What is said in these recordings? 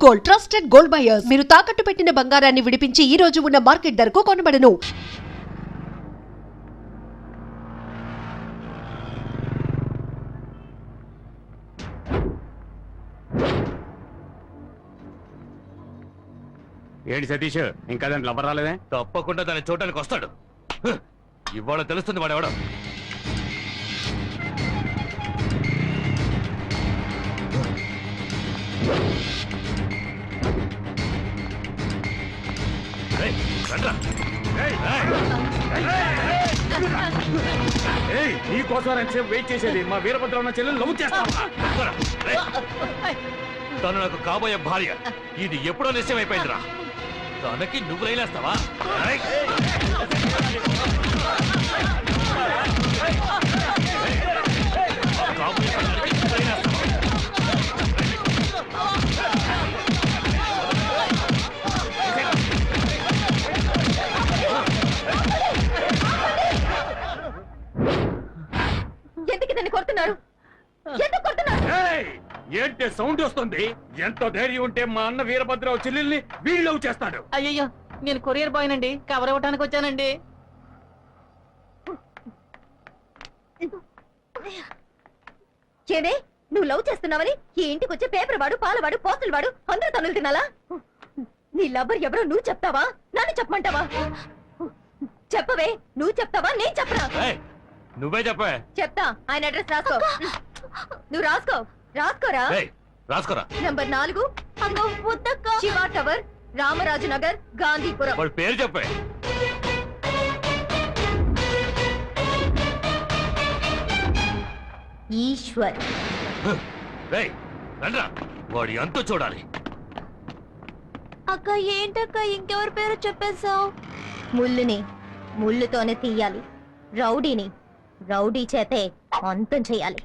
Gold, trusted gold buyers. మీరు తాకట్టు పెట్టిన బంగారాన్ని విడిపించి ఈ రోజు ఉన్న మార్కెట్ ధరకు కొనబడను. ఏంటి సతీష్, ఇంకా దాని లవర్ రాలేదే? తప్పకుండా దాన్ని చూడటానికి వస్తాడు. ఇవాళ తెలుస్తుంది వాడెవడం. నీకోసం ఎంతసేపు వెయిట్ చేసేది? మా వీరభద్ర ఉన్న చెల్లెలు లవ్ చేస్తావా? తను నాకు కాబోయే భార్య. ఇది ఎప్పుడో నిశ్చయం అయిపోయిందిరా. తనకి నువ్వు రైలేస్తావా? ఎందుకు దాన్ని కొడుతున్నారు? ఎందుకు కొడుతున్నారు? ఏంటి సౌండ్ వస్తుంది? ఎంత ధైర్యం ఉంటే మా అన్న వీరభద్రరావు చెల్లెల్ని వీళ్ళు లవ్ చేస్తాడు? అయ్యయ్యో, నేను కొరియర్ బాయ్ నండి, కవర్ ఇవ్వడానికి వచ్చానండి. ఏదే, నువ్వు లవ్ చేస్తున్నావని ఈ ఇంటికి వచ్చే పేపర్ వాడు, పాలవాడు, పోస్టులు వాడు అందరూ తనులు తినాలా? నీ లవ్వర్ ఎవరో నువ్వు చెప్తావా, నన్ను చెప్పమంటావా? చెప్పవే, నువ్వు చెప్తావా, నేను చెప్పరా? నువ్వే చెప్పే. చెప్తా. ఆయన అడ్రస్ రాసుకో. నువ్వు రాసుకో. రాసుకోరా. రాసుకోరా. Number 4, Shiva tower, Ramaraju Nagar, Gandhipuram. వాడి పేరు చెప్పే. ఈశ్వర్. రండ్రా, వాడి అంతు చూడాలి. అక్క ఏంటక్క ఇంకెవరి పేరు చెప్పేశావు? ముళ్ళుని ముళ్ళుతోనే తీయాలి, రౌడీని రౌడీ చేతే అంతం చేయాలి.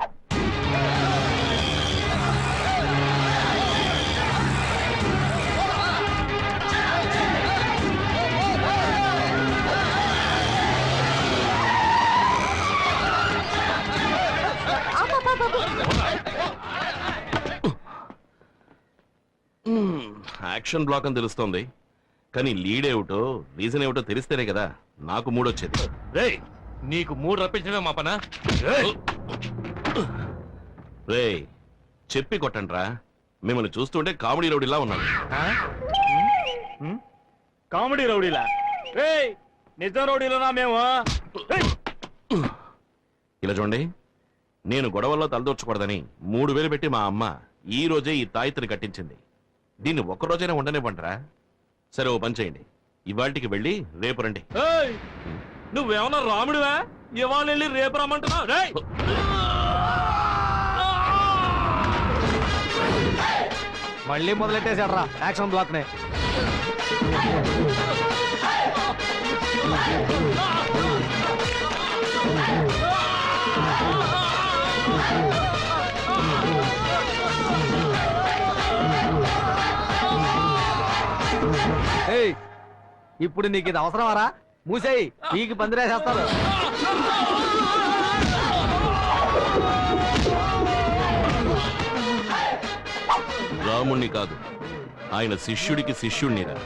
యాక్షన్ బ్లాక్ అని తెలుస్తోంది, కానీ లీడ్ ఏమిటో రీజన్ ఏమిటో తెలిస్తేనే కదా నాకు మూడొచ్చేది. రేయ్, నీకు మూడు రప్పించడమే మా పనా? రే చెప్పి కొట్టండ్రా, మిమ్మల్ని చూస్తుంటే కామెడీ రౌడీలా ఉన్నాను. కామెడీ రౌడీలా? నిజం రౌడీలోనా మేము? ఇలా చూడండి, నేను గొడవల్లో తలదూర్చకూడదని 3000 పెట్టి మా అమ్మ ఈ రోజే ఈ తాయితని కట్టించింది. దీన్ని ఒక్కరోజైనా ఉండనివ్వంటరా? సరే, ఓ పని చేయండి, ఇవాళకి వెళ్ళి రేపు రండి. నువ్వేమన్నా రాముడివా? ఇవాళ వెళ్ళి రేపు రమ్మంటున్నావు? మళ్ళీ మొదలెట్టేశాడ్రా యాక్షన్ బ్లాక్ నే. ఇప్పుడు నీకు ఇది అవసరమారా? మూసేయి, నీకు పందిరేసేస్తారు. రాముణ్ణి కాదు, ఆయన శిష్యుడికి శిష్యుణ్ణిరా.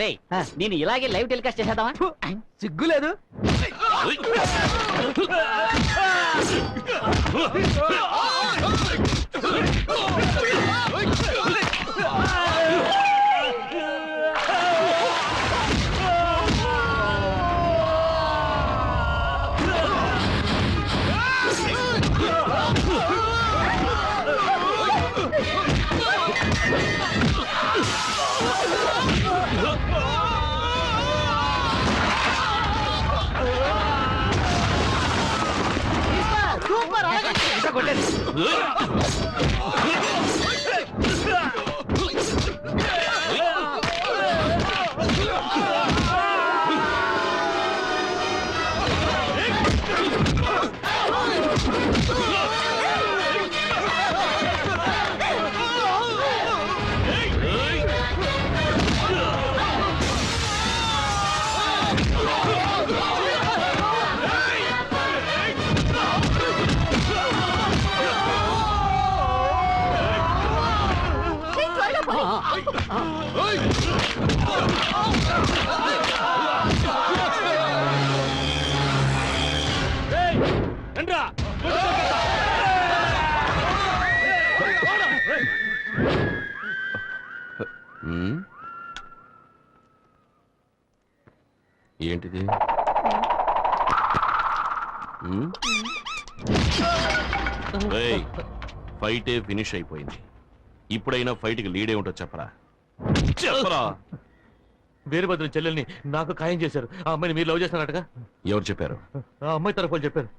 రే, నేను ఇలాగే లైవ్ టెలికాస్ట్ చేసేద్దామా? సిగ్గులేదు. ఏంట్రా కొట్టేది? త్వరగా పోనీ. రండ్రా. ఉమ్. ఏంటిది ఉమ్? ఏయ్, ఫైటే ఫినిష్ అయిపోయింది. ఇప్పుడైనా ఫైట్కి లీడ్ ఏమిటో చెప్పరా చెప్పరా. వీరభద్రం చెల్లెల్ని నాకు ఖాయం చేశారు. ఆ అమ్మాయిని మీరు లవ్ చేస్తున్నారటగా? ఎవరు చెప్పారు? ఆ అమ్మాయి తరఫు వాళ్ళు చెప్పారు.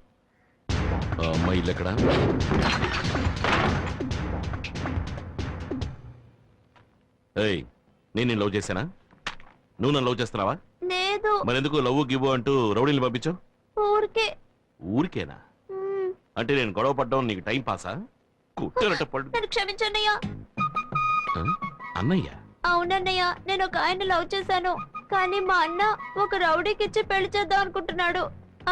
ఆ అమ్మాయి ఇల్లు ఎక్కడా? ఏయ్, నేను లవ్ చేశానా? నువ్వు నన్ను లవ్ చేస్తున్నావా? లేదు, మరెందుకు లవ్ గివ్వు అంటూ రౌడీని పంపించావు? ఊరికే. ఊరికేనా? అంటే నేను గొడవ పడ్డం నీకు టైం పాసా? కుట్టేనట్టు పడ్డు. నన్ను క్షమించన్నయ్యా. ఆ? అన్నయ్య? అవునన్నయ్య, నేను ఒక ఆయన లవ్ చేశాను. కానీ మా అన్న ఒక రౌడీకి ఇచ్చి పెళ్లి చేద్దాం అనుకుంటున్నాడు.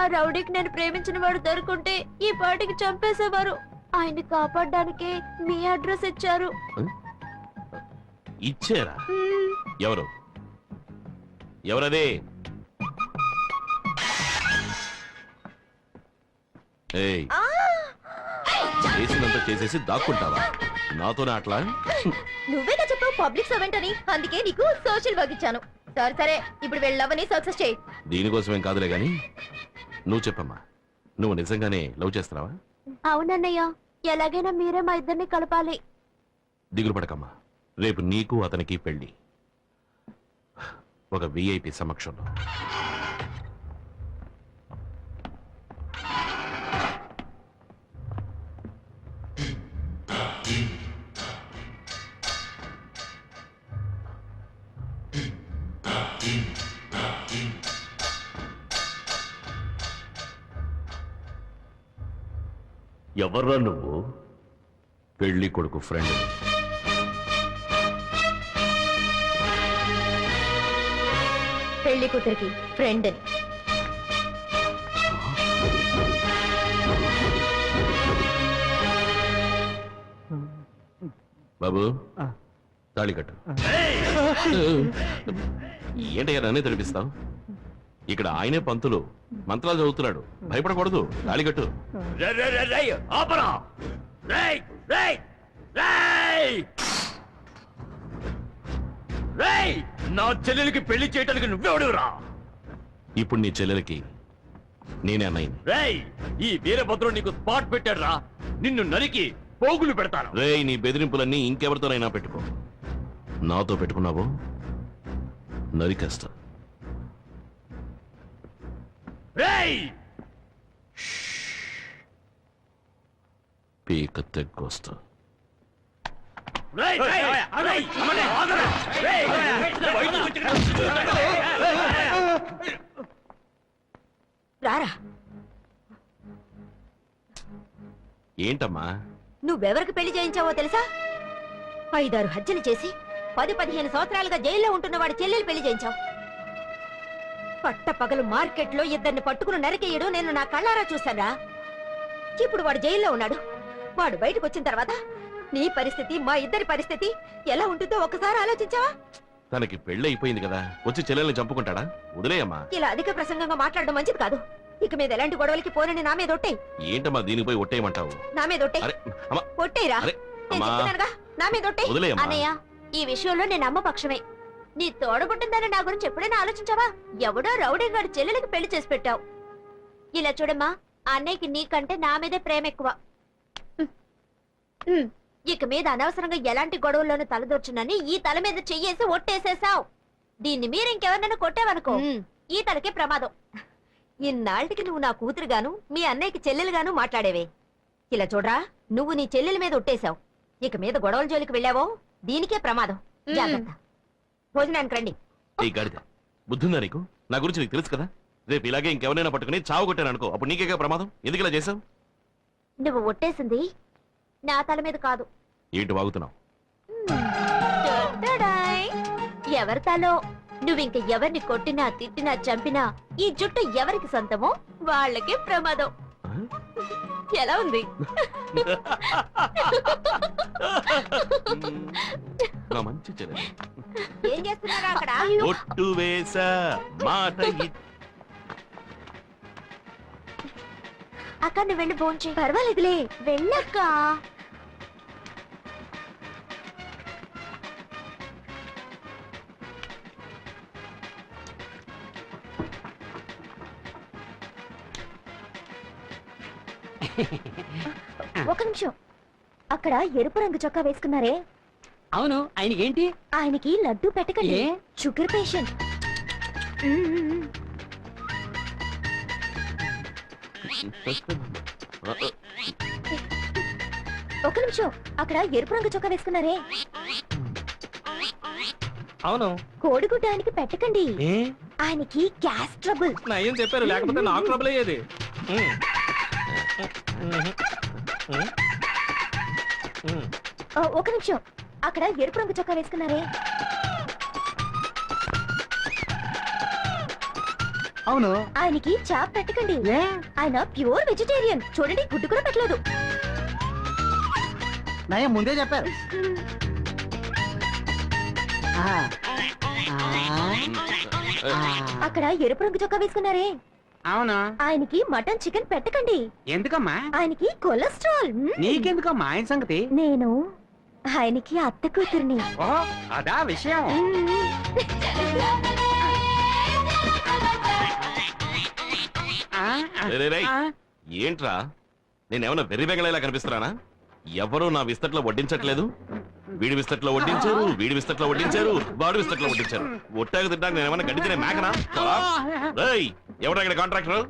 ఆ రౌడీకి నేను ప్రేమించిన వాడు దొరుకుంటే ఈ పాటికి చంపేసేవారు. ఆయన్ని కాపాడడానికి మీ అడ్రస్ ఇచ్చారు. ఇచ్చారా? ఎవరు? ఎవరదే? ఏయ్, చేసినంత చేసేసి దాక్కుంటావా? నాతోనే అట్లా? నువ్వేగా చెప్పావు పబ్లిక్ సర్వెంట్ అని, అందుకే నీకు సోషల్ వర్క్ ఇచ్చాను. సరే సరే, ఇప్పుడు వెళ్ళవని సక్సెస్ చేయి. దీనికోసమేం కాదులే గాని నువ్వు చెప్పమ్మా, నువ్వు నిజంగానే లవ్ చేస్తున్నావా? అవునన్నయ్య, ఎలాగైనా మీరే మా ఇద్దరిని కలపాలి. దిగులు పడకమ్మా, రేపు నీకు అతనికి పెళ్లి. ఒక విఐపి సమక్షంలో. ఎవర్రా నువ్వు? పెళ్లి కొడుకు ఫ్రెండ్. పెళ్లి కూతురికి ఫ్రెండ్ అని. బాబు, తాళి కట్టు. ఏంటయ్యా నన్నే తెలిపిస్తావు? ఇక్కడ ఆయనే పంతులు, మంత్రాలు చదువుతున్నాడు. భయపడకూడదు. తాళి కట్టు. ఆపరా! రేయ్! రేయ్! రేయ్! రేయ్! నా చెల్లెలికి పెళ్లి చేయడానికి నువ్వెవడురా? ఇప్పుడు నీ చెల్లెలకి నేనే అన్నయ్యని. రేయ్! ఈ వీరభద్రుడు నీకు స్పాట్ పెట్టాడురా. నిన్ను నరికి పోగులు పెడతాను. రేయ్, నీ బెదిరింపులన్నీ ఇంకెవరితోనైనా పెట్టుకో. నాతో పెట్టుకున్నావో నరికేస్తా. రేయ్! పీక తెగ్గొస్తా. రేయ్! రేయ్! రేయ్! ఆగరా! రేయ్! రారా, ఏంటమ్మా? నువ్వెవరికి పెళ్లి చేయించావో తెలుసా? 5-6 హత్యలు చేసి 10-15 సంవత్సరాలుగా జైల్లో ఉంటున్న వాడి చెల్లెలు పెళ్లి చేయించావు. పట్టపగలు మార్కెట్లో ఇద్దరిని పట్టుకుని నరికేయడం నేను నా కళ్ళారా చూశానా. ఇప్పుడు వాడు జైల్లో ఉన్నాడు. వాడు బయటకు వచ్చిన తర్వాత నీ పరిస్థితి, మా ఇద్దరి పరిస్థితి ఎలా ఉంటుందో ఒకసారి ఆలోచించావా? తనకి పెళ్లి అయిపోయింది కదా, వచ్చి చెల్లెల్ని చంపుకుంటాడా? వదిలేయమ్మా. ఇలా అధిక ప్రసంగంగా మాట్లాడడం మంచిది కాదు. ఇక మీద ఎలాంటి గొడవలకి పోనని నా మీద ఒట్టేయ్. ఏంటమ్మా దీనిపై ఒట్టేయమంటావు? నా మీద ఒట్టేయ్. అరే అమ్మా, ఒట్టేయరా, అరే నేను అమ్మా, చెప్తున్నానుగా, నా మీద ఒట్టేయ్. వదిలేయమ్మా. అన్నయ్య, ఈ విషయంలో నేను అమ్మ పక్షమే. నీ తోడబుట్టిందని నా గురించి ఎప్పుడైనా ఆలోచించావా? ఎవడో రౌడీ గారి చెల్లెలకి పెళ్లి చేసి పెట్టావు. ఇలా చూడమ్మా, అన్నయ్యకి నీకంటే నా మీదే ప్రేమ ఎక్కువ. ఇక మీద అనవసరంగా ఎలాంటి గొడవల్లోనూ తలదొచ్చునని ఈ తల మీద చెయ్యేసి ఒట్టేసేసావు. దీన్ని మీరు ఇంకెవరినైనా కొట్టావనుకో, ఈ తలకే ప్రమాదం. ఇన్నాళ్ళకి నువ్వు నా కూతురుగాను, మీ అన్నయ్యకి చెల్లెలుగాను మాట్లాడేవే. ఇలా చూడరా, నువ్వు నీ చెల్లెల మీద ఒట్టేశావు. ఇక మీద గొడవల జోలికి వెళ్ళావో దీనికే ప్రమాదం. జాగ్రత్త. భోజనానికి రండి. ఈ గాడిద బుద్ధుందా నీకు? నా గురించి నీకు తెలుసు కదా. రేపు ఇలాగే ఇంకెవరైనా పట్టుకుని చావు కొట్టాను అనుకో, అప్పుడు నీకేగా ప్రమాదం. ఎందుకు ఇలా చేసావు? నువ్వు ఒట్టేసింది నా తల మీద కాదు. ఏంటి వాగుతున్నావు? టడడాయ్. ఎవరి తలో నువ్వింక ఎవరిని కొట్టినా తిట్టినా చంపినా ఈ జుట్టు ఎవరికి సొంతమో వాళ్ళకే ప్రమాదం. ఎలా ఉంది? నా మంచి చెల్లెలు. ఏం చేస్తున్నారా అక్కడ? ఒట్టు వేసా మాట అక్క నువ్వు వెళ్ళి భోంచే. పర్వాలేదులే, వెళ్ళక్క. ఒక నిమిషం. అక్కడ ఎరుపు రంగు చొక్కా వేసుకున్నారే, అవును, ఆయనకి ఏంటి? ఆయనకి లడ్డు పెట్టకండి. ఏ? Sugar patient. ఒక నిమిషం. అక్కడ ఎరుపు రంగు చొక్కా వేసుకున్నారే, అవును. కోడిగుడ్డ ఆయనకి పెట్టకండి. ఏ ఆయనకి గ్యాస్ ట్రబుల్. ఏం చెప్పారు, లేకపోతే నాకు ట్రబుల్ అయ్యేది. ఒక నిమిషం. అక్కడ ఎరుపు రంగు చొక్కా వేసుకున్నారే, అవును. ఆయనకి చాప్ పెట్టకండి. ఆయన ప్యూర్ వెజిటేరియన్. చూడండి, గుడ్డు కూడా పెట్టలేదు. నయం ముందే చెప్పారు. అక్కడ ఎరుపు రంగు చొక్కా వేసుకున్నారే, అవునా? ఆయనకి మటన్ చికెన్ పెట్టకండి. ఎందుకమ్మా? ఆయనకి కొలెస్ట్రాల్. నీకెందుకమ్మా ఆయన సంగతి? నేను ఆయనకి అత్త కూతుర్ని. ఓహో, అదా విషయం. రేయ్, రేయ్, ఏంట్రా నేనేమన్నా వెర్రి బెంగళేలా కనిపిస్తున్నానా? ఎవరు నా విస్తట్లో వడ్డించట్లేదు. వీడి విస్తట్లో వడ్డించారు, వీడి విస్తట్లో వడ్డించారు, వాడు విస్తట్లో వడ్డించారు. ఒట్టాకు తింటాక నేను ఏమన్నా గడ్డి తినే మేకనా? ఎవడా ఇక్కడ కాంట్రాక్టర్?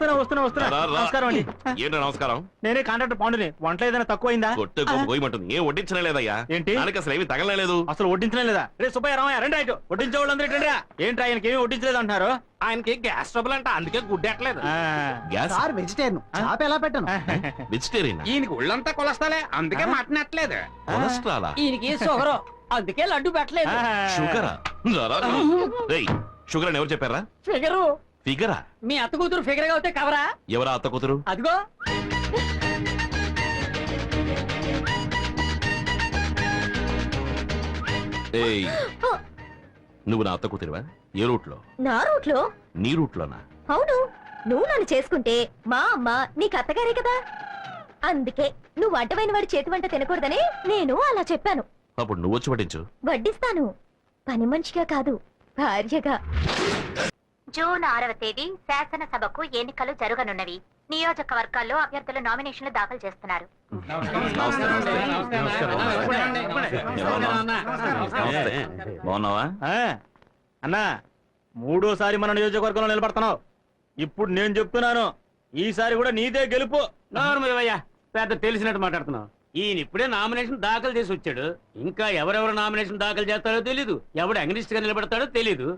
వస్తున్నా. నమస్కారం అండి. ఏంటో నమస్కారం. నేనే కాంట్రాక్టర్ పాండుని. వంట ఏదైనా తక్కువైందా? కొట్టే పోయమంటుంది. ఏం వడ్డించనే లేదయ్యా. ఏంటి? దానికి అసలు ఏమి తగలలేదు. అసలు వడ్డించడం లేదా? రే సుబ్బయ్య, రామయ్య, రండి. రైట్, వడ్డించే వాళ్ళందరూ రండి. ఏంటి ఆయనకి ఏమి వడ్డించలేదు అంటున్నారు? ఆయనకి గ్యాస్ ట్రబుల్ అంట, అందుకే గుడ్డెట్లేదు. Gas vegetarian. చాప ఎలా పెట్టను? వెజిటేరియన్. ఈయనకి ఒళ్ళంతా కొలస్తాలే, అందుకే మటన్ ఎట్లేదు. కొలెస్ట్రాలా? ఈయనకి షుగర్, అందుకే లడ్డు పెట్టలేదు. షుగరా? రేయ్, షుగర్ అని ఎవరు చెప్పారా? ఫిగరు. ఫిగరా? మీ అత్త కూతురు ఫిగర్ గా అవుతే కవరా? ఎవరా అత్త కూతురు? అదిగో. ఏయ్, నువ్వు నా అత్త కూతురువా? ఏ రూట్లో? నా రూట్లో. నీ రూట్లోనా? అవును, నువ్వు నన్ను చేసుకుంటే మా అమ్మ నీకు అత్తగారే కదా. అందుకే నువ్వు అడ్డమైన వాడి చేతి వంట తినకూడదని నేను అలా చెప్పాను. అప్పుడు నువ్వు వచ్చి పట్టించు. వడ్డిస్తాను, పని మనిషిగా కాదు, భార్యగా. జూన్ 6వ తేదీ శాసనసభకు ఎన్నికలు జరగనున్నవి. నియోజకవర్గాల్లో అభ్యర్థులు నామినేషన్లు దాఖలు చేస్తున్నారు. బాగున్నావా అన్నా? మూడోసారి మన నియోజకవర్గంలో నిలబడుతున్నావు. ఇప్పుడు నేను చెప్తున్నాను, ఈసారి కూడా నీదే గెలుపు. నోర్మయ్యా, పెద్ద తెలిసినట్టు మాట్లాడుతున్నావు. ఈయన ఇప్పుడే నామినేషన్ దాఖలు చేసి వచ్చాడు. ఇంకా ఎవరెవరు నామినేషన్ దాఖలు చేస్తారో తెలీదు, ఎవడు అగ్నిస్ట్ గా నిలబడతాడో తెలీదు.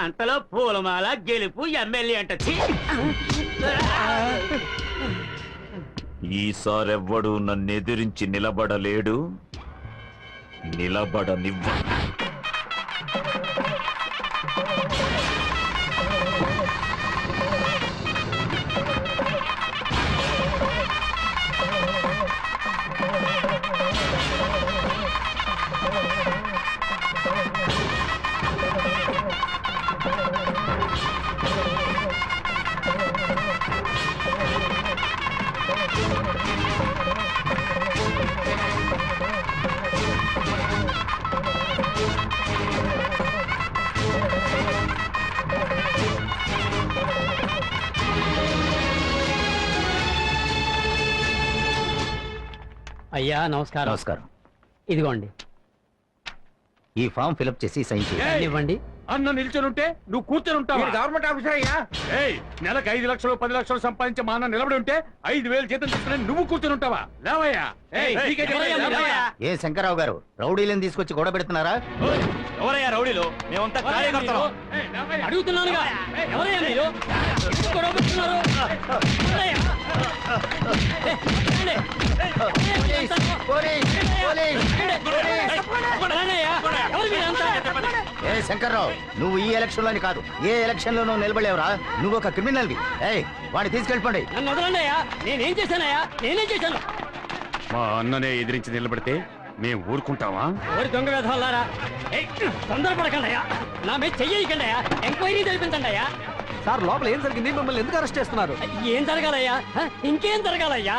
అంతలో పూలమాల గెలుపు ఎమ్మెల్యే అంట. ఈసారెవ్వడు నన్నెదిరించి నిలబడలేడు, నిలబడనివ్వ. అయ్యా నమస్కారం. నమస్కారం. ఇదిగోండి. ఈ ఫామ్ ఫిలప్ చేసి సైన్ ఏయ్, ఇవ్వండి. అన్న నిల్చొనుంటే నువ్వు కూర్చొని ఉంటావా? గవర్నమెంట్ ఆఫీసర్ అయ్యా. ఏయ్, నెలకు 5 లక్షలు 10 లక్షలు సంపాదించే మా అన్న నిలబడి ఉంటే 5,000 జీతం తీసుకుని నువ్వు కూర్చొని ఉంటావా? లేవయ్యా. ఏయ్, నీకే చెప్పేది, లేవయ్యా. ఏ శంకర్రావు గారు, రౌడీలను తీసుకొచ్చి గొడవ పెడుతున్నారా? ఎవరయ్యా రౌడీలు? మేమంతా కార్యకర్తలు. ఏయ్, లేవయ్యా. అడుగుతున్నానుగా ఎవరయ్యా మీరు? ఎందుకు గొడవ పెడుతున్నారు? ఎవరయ్యా? ఎవరయ్యా? ఎవరు మీరంతా? ఏ శంకర్రావు, నువ్వు ఈ ఎలక్షన్ లోని కాదు, ఏ ఎలక్షన్ లోనూ నిలబడలేవురా. నువ్వు ఒక క్రిమినల్ వి. ఏయ్, వాడిని తీసుకెళ్ళిపోండి. నన్ను వదలండి అయ్యా. నేనేం చేశానయ్యా? నేనేం చేశాను? మా అన్ననే ఎదిరించి నిలబడితే మేము ఊరుకుంటావా? ఓరి దొంగ వేధవాళ్ళారా, తొందరపడకండి అయ్యా. నా మీద చెయ్యకండి అయ్యా. ఎంక్వైరీ జరిపించండి అయ్యా. సార్ లోపల ఏం జరిగింది? మిమ్మల్ని ఎందుకు అరెస్ట్ చేస్తున్నారు? ఏం జరగాలయ్యా? ఇంకేం జరగాలయ్యా?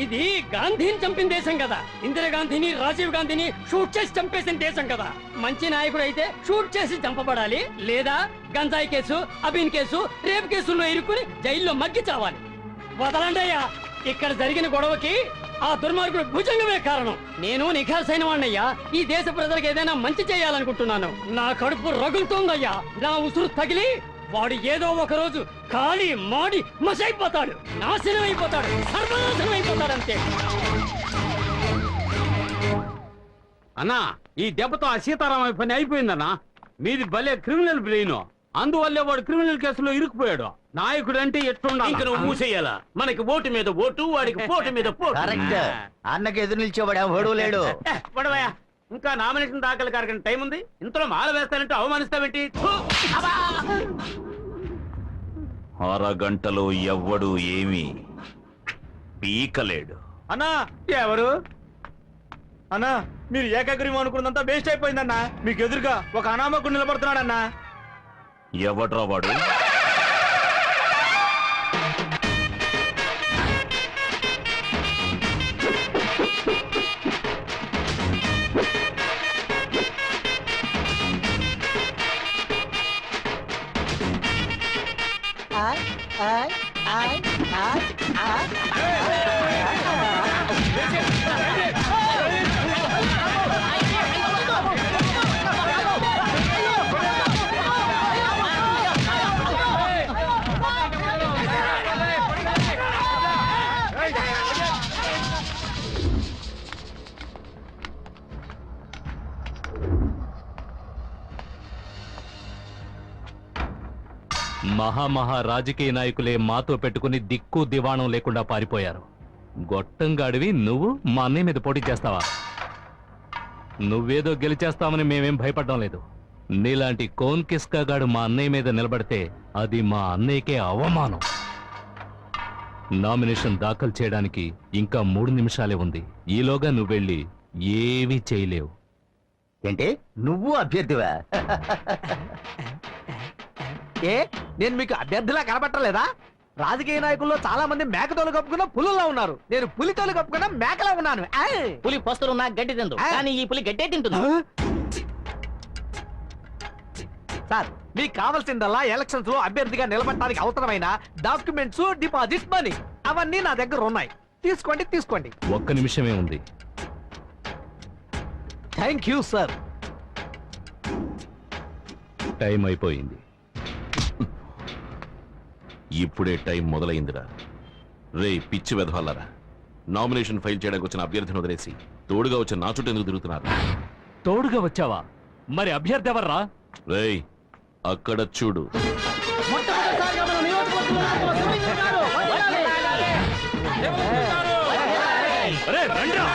ఇది గాంధీని చంపిన దేశం కదా. ఇందిరాగాంధీని, రాజీవ్ గాంధీని షూట్ చేసి చంపేసిన దేశం కదా. మంచి నాయకుడు అయితే షూట్ చేసి చంపబడాలి, లేదా గంజాయి కేసు, అబీన్ కేసు, రేప్ కేసుల్లో ఇరుక్కుని జైల్లో మగ్గి చావాలి. వదలండి అయ్యా. ఇక్కడ జరిగిన గొడవకి ఆ దుర్మార్గుడు భుజంగమే కారణం. నేను నిఖాసైన వాణ్ణయ్యా. ఈ దేశ ప్రజలకు ఏదైనా మంచి చేయాలనుకుంటున్నాను. నా కడుపు రగులుతోందయ్యా. నా ఉసురు తగిలి వాడు ఏదో ఒక రోజు ఖాళీ మాడి మసైపోతాడు, నాశనం అయిపోతాడు, సర్వనాశనం అయిపోతాడు అంతే. అన్నా, ఈ దెబ్బతో ఆ సీతారామయ్య పని అయిపోయిందన్నా. మీది భలే క్రిమినల్ బ్రెయిన్. అందువల్లే వాడు క్రిమినల్ కేసులో ఇరుక్కుపోయాడు. నాయకుడు అంటే ఎట్లుండాలి? ఇంక నువ్వు మూసేయాలా? మనకి ఓటు మీద ఓటు, వాడికి పోటు మీద పోటు. కరెక్ట్. అన్నకి ఎదురు నిలిచేవాడు ఎవడూ లేడు. పడవయ్యా. ఇంకా నామినేషన్ దాఖలు కారకని టైం ఉంది. ఇంతలో మాల వేస్తానంటే అవమానిస్తావేంటి? థు! అబ్బా! అరగంటలో ఎవ్వడు ఏమీ పీకలేడు. అన్నా ఎవరు? అన్నా, మీరు ఏకాగ్రీవం అనుకున్నంతా వేస్ట్ అయిపోయిందన్నా. మీకు ఎదురుగా ఒక అనామకుడు నిలబడుతున్నాడన్నా. ఎవడ్రా వాడు? మహా రాజకీయ నాయకులే మాతో పెట్టుకుని దిక్కు దివాణం లేకుండా పారిపోయారు. గొట్టంగాడివి నువ్వు మా అన్నయ్య మీద పోటీ చేస్తావా? నువ్వేదో గెలిచేస్తామని మేమేం భయపడడం లేదు. నీలాంటి కోన్ కిస్కాగాడు మా అన్నయ్య మీద నిలబడితే అది మా అన్నయ్యకే అవమానం. నామినేషన్ దాఖలు చేయడానికి ఇంకా 3 నిమిషాలే ఉంది. ఈలోగా నువ్వెళ్ళి ఏమీ చేయలేవు. ఏంటి, నువ్వు అభ్యర్థివా? ఏ, నేను మీకు అభ్యర్థిలా కనబట్టలేదా? రాజకీయ నాయకుల్లో చాలా మంది మేకతోలు కప్పుకున్న పులుల్లో ఉన్నారు. నేను పులితోలు కప్పుకున్న మేకలా ఉన్నాను. పులి పస్తులున్నా గడ్డి తిందు, కానీ ఈ పులి గడ్డే తింటుంది. సార్, మీకు కావాల్సిందల్లా ఎలక్షన్స్ లో అభ్యర్థిగా నిలబడటానికి అవసరమైన డాక్యుమెంట్స్, డిపాజిట్ మనీ అవన్నీ నా దగ్గర ఉన్నాయి. తీసుకోండి. ఒక్క నిమిషమే ఉంది. Thank you sir. టైం అయిపోయింది. ఇప్పుడే టైం మొదలైందిరా. రే పిచ్చి వెధవాలరా, నామినేషన్ ఫైల్ చేయడానికి వచ్చిన అభ్యర్థిని వదిలేసి తోడుగా వచ్చిన నా చుట్టూ ఎందుకు తిరుగుతున్నారు? తోడుగా వచ్చావా? మరి అభ్యర్థి ఎవర్రా? రేయ్, అక్కడ చూడు. రండ్రా.